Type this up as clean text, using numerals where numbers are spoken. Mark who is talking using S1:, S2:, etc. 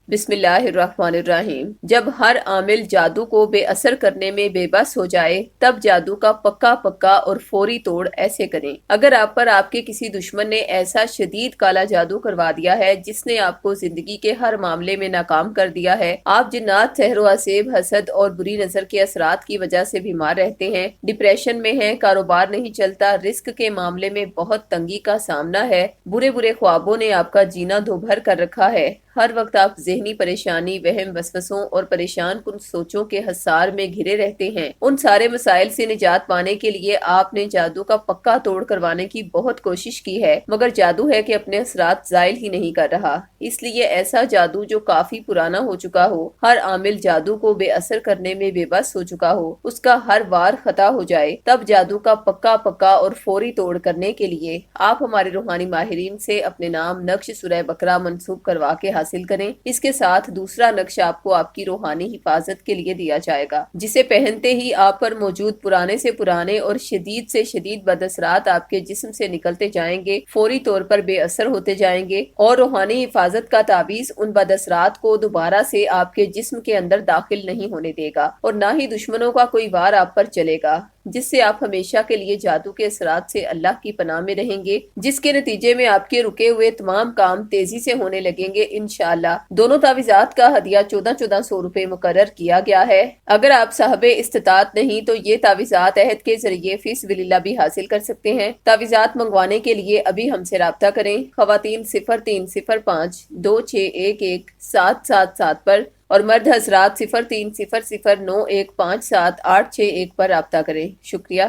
S1: بسم اللہ الرحمن الرحیم۔ جب ہر عامل جادو کو بے اثر کرنے میں بے بس ہو جائے تب جادو کا پکا پکا اور فوری توڑ ایسے کریں۔ اگر آپ پر آپ کے کسی دشمن نے ایسا شدید کالا جادو کروا دیا ہے جس نے آپ کو زندگی کے ہر معاملے میں ناکام کر دیا ہے، آپ جنات، سحر و عصیب، حسد اور بری نظر کے اثرات کی وجہ سے بیمار رہتے ہیں، ڈپریشن میں ہیں، کاروبار نہیں چلتا، رزق کے معاملے میں بہت تنگی کا سامنا ہے، برے برے خوابوں نے آپ کا جینا دوبھر کر رکھا ہے، ہر وقت آپ ذہنی پریشانی، وہم وسوسوں اور پریشان کن سوچوں کے حصار میں گھرے رہتے ہیں، ان سارے مسائل سے نجات پانے کے لیے آپ نے جادو کا پکا توڑ کروانے کی بہت کوشش کی ہے، مگر جادو ہے کہ اپنے اثرات زائل ہی نہیں کر رہا۔ اس لیے ایسا جادو جو کافی پرانا ہو چکا ہو، ہر عامل جادو کو بے اثر کرنے میں بے بس ہو چکا ہو، اس کا ہر وار خطا ہو جائے، تب جادو کا پکا پکا اور فوری توڑ کرنے کے لیے آپ ہمارے روحانی ماہرین سے اپنے نام نقش سورہ بقرہ منسوب کروا کے حاصل کریں۔ اس کے ساتھ دوسرا نقش آپ کو آپ کی روحانی حفاظت کے لیے دیا جائے گا، جسے پہنتے ہی آپ پر موجود پرانے سے پرانے اور شدید سے شدید بد اثرات آپ کے جسم سے نکلتے جائیں گے، فوری طور پر بے اثر ہوتے جائیں گے، اور روحانی حفاظت کا تعویذ ان بد اثرات کو دوبارہ سے آپ کے جسم کے اندر داخل نہیں ہونے دے گا، اور نہ ہی دشمنوں کا کوئی وار آپ پر چلے گا، جس سے آپ ہمیشہ کے لیے جادو کے اثرات سے اللہ کی پناہ میں رہیں گے، جس کے نتیجے میں آپ کے رکے ہوئے تمام کام تیزی سے ہونے لگیں گے انشاءاللہ۔ دونوں تعویذات کا ہدیہ 1400 روپے مقرر کیا گیا ہے۔ اگر آپ صاحب استطاعت نہیں تو یہ تعویذات عہد کے ذریعے فی سبیل اللہ بھی حاصل کر سکتے ہیں۔ تعویذات منگوانے کے لیے ابھی ہم سے رابطہ کریں۔ خواتین 0305 2611 777 پر اور مرد حضرات 0300 9157 861 پر رابطہ کریں۔ شکریہ۔